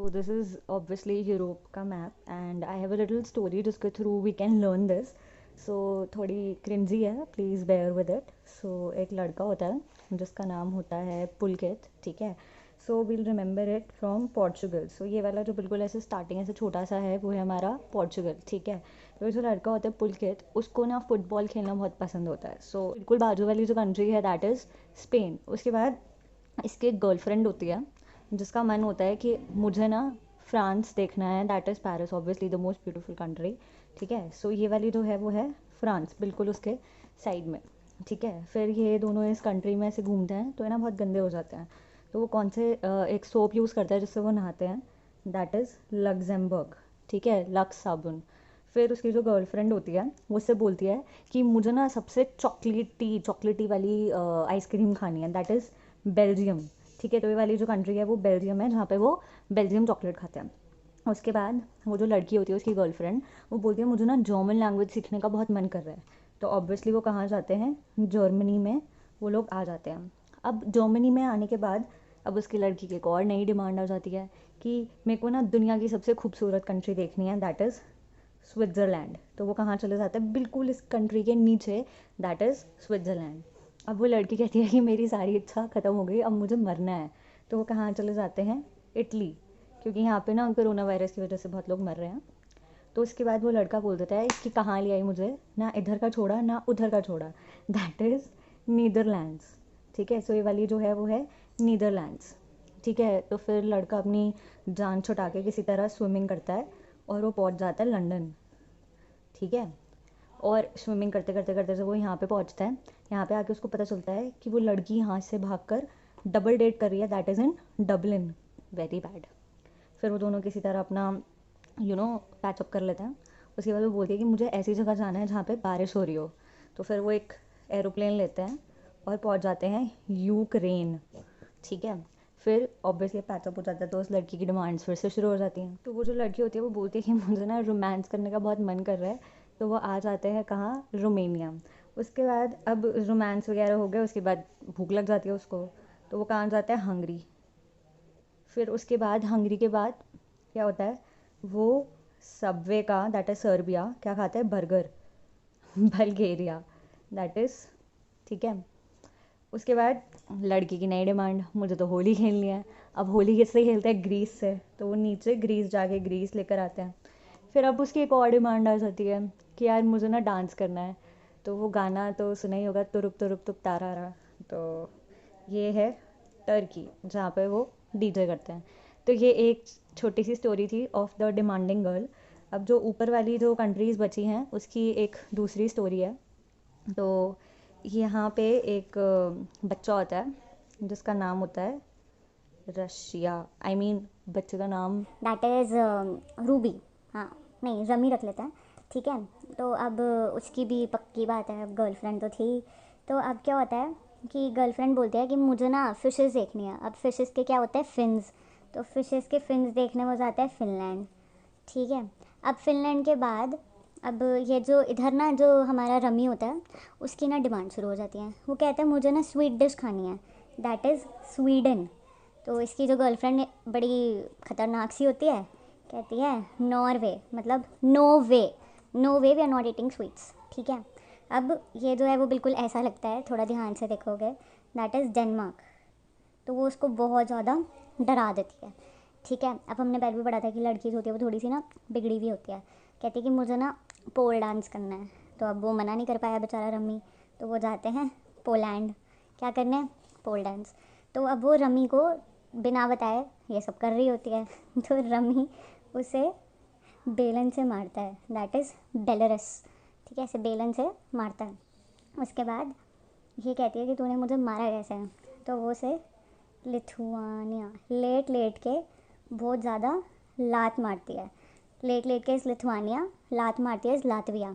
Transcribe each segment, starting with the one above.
this is obviously Europe का map and I have a little story जिसके through we can learn this. So थोड़ी cringy है, please bear with it. So एक लड़का होता है जिसका नाम होता है पुलकित, ठीक है. So we'll remember it from Portugal. So ये वाला जो बिल्कुल ऐसे स्टार्टिंग ऐसे छोटा सा है वो है हमारा पोर्चुगल, ठीक है. तो जो लड़का होता है पुलकित, उसको ना फुटबॉल खेलना बहुत पसंद होता है. सो बिल्कुल बाजू वाली जो कंट्री है दैट इज़ स्पेन. उसके बाद इसकी एक गर्लफ्रेंड होती है जिसका मन होता है कि मुझे ना फ्रांस देखना है, that is Paris, obviously the most beautiful country, ठीक है. सो ये वाली जो है वो है फ्रांस, बिल्कुल उसके साइड में, ठीक है. फिर ये दोनों इस कंट्री में ऐसे घूमते हैं तो है ना बहुत गंदे हो जाते हैं. तो वो कौन से एक सोप यूज़ करता है जिससे वो नहाते हैं, दैट इज़ लग्जमबर्ग, ठीक है, लक्स साबुन. फिर उसकी जो गर्लफ्रेंड होती है वो उससे बोलती है कि मुझे ना सबसे चॉकलेटी वाली आइसक्रीम खानी है, दैट इज़ बेल्जियम, ठीक है. तो ये वाली जो कंट्री है वो बेल्जियम है जहाँ पे वो बेल्जियम चॉकलेट खाते हैं. उसके बाद वो जो लड़की होती है उसकी गर्लफ्रेंड वो बोलती है मुझे ना जर्मन लैंग्वेज सीखने का बहुत मन कर रहा है. तो ऑब्वियसली वो कहाँ जाते हैं, जर्मनी में वो लोग आ जाते हैं. अब जर्मनी में आने के बाद अब उसकी लड़की की एक और नई डिमांड आ जाती है कि मेरे को ना दुनिया की सबसे खूबसूरत कंट्री देखनी है, दैट इज़ स्विट्ज़रलैंड. तो वो कहाँ चले जाते हैं, बिल्कुल इस कंट्री के नीचे, दैट इज़ स्विट्ज़रलैंड. अब वो लड़की कहती है कि मेरी सारी इच्छा ख़त्म हो गई, अब मुझे मरना है. तो वो कहाँ चले जाते हैं, इटली, क्योंकि यहाँ पे ना कोरोना वायरस की वजह से बहुत लोग मर रहे हैं. तो उसके बाद वो लड़का बोल देता है कि कहाँ ले आई मुझे, ना इधर का छोड़ा ना उधर का छोड़ा, दैट इज़ नीदरलैंड्स, ठीक है. सो ये वाली जो है वो है नीदरलैंड्स, ठीक है. तो फिर लड़का अपनी जान छुटा के किसी तरह स्विमिंग करता है और वो पहुँच जाता है लंदन, ठीक है. और स्विमिंग करते करते करते जब वो यहाँ पे पहुँचता है, यहाँ पे आके उसको पता चलता है कि वो लड़की यहाँ से भागकर डबल डेट कर रही है, that is in Dublin. Very bad. फिर वो दोनों किसी तरह अपना पैचअप कर लेते हैं. उसके बाद वो बोलती है कि मुझे ऐसी जगह जाना है जहाँ पे बारिश हो रही हो. तो फिर वो एक एरोप्लेन लेते हैं और पहुँच जाते हैं यूक्रेन, ठीक है. फिर ऑब्वियसली पैचअप हो जाता है तो उस लड़की की डिमांड्स फिर से शुरू हो जाती हैं. तो वो जो लड़की होती है वो बोलती है कि मुझे ना रोमांस करने का बहुत मन कर रहा है. तो वो आ जाते हैं कहाँ, रोमेनिया. उसके बाद अब रोमांस वगैरह हो गया, उसके बाद भूख लग जाती है उसको, तो वो कहाँ जाता है, हंगरी. फिर उसके बाद हंगरी के बाद क्या होता है, वो सबवे का, दैट इज़ सर्बिया, क्या खाता है, बर्गर. बल्गेरिया, दैट इज़, ठीक है. उसके बाद लड़की की नई डिमांड, मुझे तो होली खेलनी है. अब होली किससे खेलते हैं, ग्रीस से. तो वो नीचे ग्रीस जाके ग्रीस लेकर आते हैं. फिर अब उसकी एक और डिमांड आ जाती है कि यार मुझे ना डांस करना है. तो वो गाना तो सुना ही होगा, तुरुप तुप तारा रा. तो ये है टर्की जहाँ पे वो डीजे करते हैं. तो ये एक छोटी सी स्टोरी थी ऑफ द डिमांडिंग गर्ल. अब जो ऊपर वाली जो कंट्रीज़ बची हैं उसकी एक दूसरी स्टोरी है. तो यहाँ पे एक बच्चा होता है जिसका नाम होता है रशिया, आई मीन बच्चे का नाम दैट इज़ रूबी. हाँ, नहीं रमी रख लेते हैं, ठीक है. तो अब उसकी भी पक्की बात है, अब गर्लफ्रेंड तो थी. तो अब क्या होता है कि गर्लफ्रेंड बोलती है कि मुझे ना फ़िशेज़ देखनी है. अब फ़िशेज़ के क्या होते हैं, फिन्स. तो फ़िशेज़ के फिन्स देखने वो जाता है फ़िनलैंड, ठीक है. अब फ़िनलैंड के बाद अब ये जो इधर ना जो हमारा रमी होता है उसकी ना डिमांड शुरू हो जाती है. वो कहता है मुझे ना स्वीट डिश खानी है, दैट इज़ स्वीडन. तो इसकी जो गर्लफ्रेंड बड़ी ख़तरनाक सी होती है, कहती है नॉर्वे, मतलब no way, no way we are not eating sweets, ठीक है. अब ये जो है वो बिल्कुल ऐसा लगता है, थोड़ा ध्यान से देखोगे, दैट इज़ डेनमार्क. तो वो उसको बहुत ज़्यादा डरा देती है, ठीक है. अब हमने पहले भी पढ़ा था कि लड़की जो होती है वो थोड़ी सी ना बिगड़ी हुई होती है. कहती है कि मुझे ना पोल डांस करना है. तो अब वो मना नहीं कर पाया बेचारा रमी, तो वो जाते हैं पोलैंड, क्या करने, पोल डांस. तो अब वो रमी को बिना बताए ये सब कर रही होती है. तो रमी उसे बेलन से मारता है, दैट इज़ बेलरस, ठीक है. ऐसे बेलन से मारता है. उसके बाद ये कहती है कि तूने मुझे मारा कैसे है. तो वो उसे लिथुआनिया लेट लेट के बहुत ज़्यादा लात मारती है. लेट लेट के इस लिथुआनिया लात मारती है इस लातविया.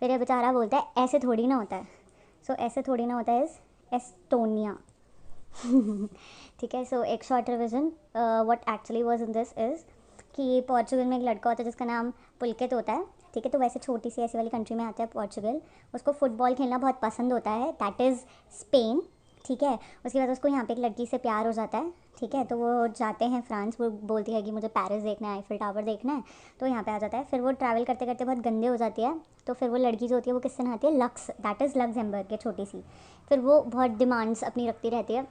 फिर ये बेचारा बोलता है ऐसे थोड़ी ना होता है. सो ऐसे थोड़ी ना होता है इस एस्टोनिया. ठीक है. सो एक short revision, what actually was in this is कि पोर्चुगल में एक लड़का होता है जिसका नाम पुलकित होता है, ठीक है. तो वैसे छोटी सी ऐसी वाली कंट्री में आता है पोर्चुगल. उसको फुटबॉल खेलना बहुत पसंद होता है, दैट इज़ स्पेन, ठीक है. उसके बाद उसको यहाँ पे एक लड़की से प्यार हो जाता है, ठीक है। तो वो जाते हैं फ्रांस, वो बोलती है कि मुझे पेरिस देखना है, आईफिल टावर देखना है, तो यहाँ पे आ जाता है। फिर वो ट्रैवल करते करते बहुत गंदे हो जाती है, तो फिर वो लड़की जो होती है वो किससे नहाती है, लक्स, दैट इज़ लक्समबर्ग के, छोटी सी। फिर वो बहुत डिमांड्स अपनी रखती रहती है।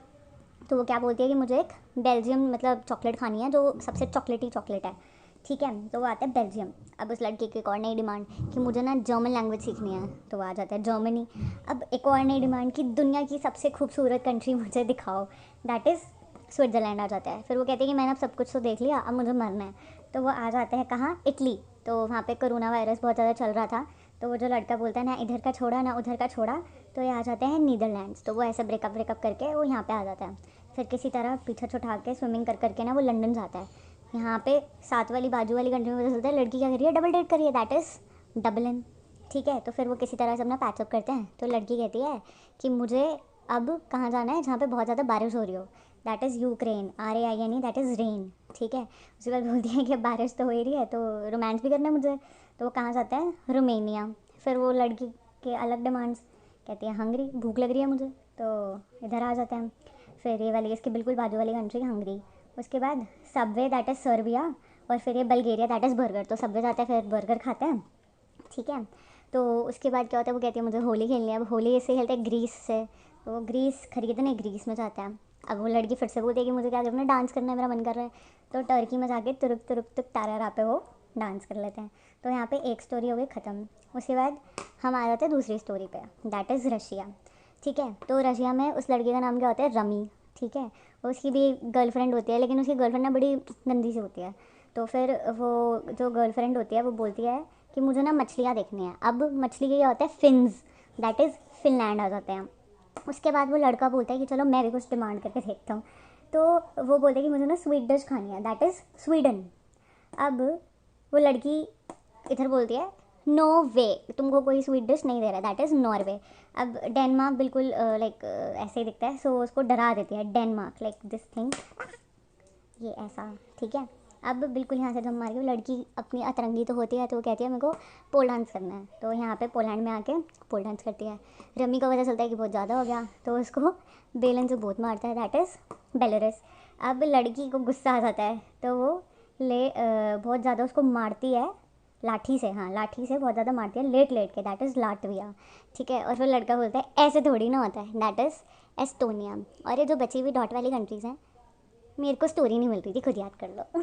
तो वो क्या बोलती है कि मुझे एक बेल्जियम मतलब चॉकलेट खानी है जो सबसे चॉकलेटी चॉकलेट है। ठीक है। तो वो आता है बेल्जियम। अब उस लड़की की एक और नई डिमांड कि मुझे ना जर्मन लैंग्वेज सीखनी है, तो वो आ जाता है जर्मनी। अब एक और नई डिमांड कि दुनिया की सबसे खूबसूरत कंट्री मुझे दिखाओ, दैट इज़ स्विट्ज़रलैंड आ जाता है। फिर वो कहते हैं कि मैंने अब सब कुछ तो देख लिया, अब मुझे मरना है। तो वो आ जाते हैं कहाँ, इटली। तो वहाँ पे कोरोना वायरस बहुत ज़्यादा चल रहा था, तो वो जो लड़का बोलता है ना इधर का छोड़ा ना उधर का छोड़ा, तो ये आ जाते हैं नीदरलैंड्स। तो वो ऐसे ब्रेकअप करके वो यहाँ पे आ जाता है। फिर किसी तरह पीछे छुटा के स्विमिंग कर करके ना वो लंदन जाता है। यहाँ पे साथ वाली बाजू वाली कंट्री में पता चलता है लड़की क्या कर रही है, डबल डेट कर रही है, दैट इज़ डबलिन। ठीक है। तो फिर वो किसी तरह से अपना पैचअप करते हैं। तो लड़की कहती है कि मुझे अब कहाँ जाना है जहाँ पे बहुत ज़्यादा बारिश हो रही हो, that is Ukraine, RAINE, that is rain. ठीक है। उसके बाद बोलती है कि बारिश तो हो ही रही है तो रोमांस भी करना है मुझे, तो वो कहाँ जाता है, रोमेनिया। फिर वो लड़की के अलग डिमांड्स, कहती है हंगरी, भूख लग रही है मुझे, तो इधर आ जाते हैं। फिर ये वाली इसकी बिल्कुल बाजू वाली कंट्री हंगरी। उसके बाद सबवे, दैट इज़ सर्बिया। और फिर ये बल्गेरिया, दैट इज़ बर्गर। तो सबवे जाते हैं, फिर बर्गर खाते हैं। ठीक है। तो उसके बाद क्या होता है, वो कहती है मुझे होली खेलनी है। अब होली इससे खेलते हैं ग्रीस से, तो वो ग्रीस खरीदने ग्रीस में जाता है। अब वो लड़की फिर से बोलती है कि मुझे क्या करना है, डांस करना है, मेरा मन कर रहा है। तो टर्की में जाके तुरुक तुरुक तुक तारा पे वो डांस कर लेते हैं। तो यहाँ पे एक स्टोरी हो गई ख़त्म। उसके बाद हम आ जाते हैं दूसरी स्टोरी पे, दैट इज़ रशिया। ठीक है। तो रशिया में उस लड़के का नाम क्या होता है, रमी। ठीक है। उसकी भी गर्लफ्रेंड होती है, लेकिन उसकी गर्लफ्रेंड ना बड़ी गंदी सी होती है। तो फिर वो जो गर्लफ्रेंड होती है वो बोलती है कि मुझे ना मछलियाँ देखनी है। अब मछली के क्या होता है, फिन्स, दैट इज़ फिनलैंड आ जाते हैं। उसके बाद वो लड़का बोलता है कि चलो मैं भी कुछ डिमांड करके देखता हूँ। तो वो बोलते हैं कि मुझे ना स्वीट डिश खानी है, दैट इज़ स्वीडन। अब वो लड़की इधर बोलती है नो वे, तुमको कोई स्वीट डिश नहीं दे रहा है, दैट इज़ नॉर्वे। अब डेनमार्क बिल्कुल लाइक ऐसे ही दिखता है, सो उसको डरा देती है, डेनमार्क लाइक दिस थिंग, ये ऐसा। ठीक है। अब बिल्कुल यहाँ से जब मार के वो लड़की अपनी अतरंगी तो होती है, तो वो कहती है मेरे को पोल डांस करना है। तो यहाँ पे पोलैंड में आके पोल डांस करती है। रमी को पता चलता है कि बहुत ज़्यादा हो गया, तो उसको बेलन से बहुत मारता है, दैट इज़ बेलारूस। अब लड़की को गुस्सा आ जाता है, तो वो बहुत ज़्यादा उसको मारती है लाठी से, हाँ लाठी से बहुत ज़्यादा मारती है, लेट लेट के, दैट इज़ लाटविया। ठीक है। और फिर लड़का बोलता है ऐसे थोड़ी ना होता है, दैट इज़ एस्टोनिया। और ये जो बची हुई डॉट वाली कंट्रीज़ हैं, मेरे को स्टोरी नहीं मिल रही थी, खुद याद कर लो।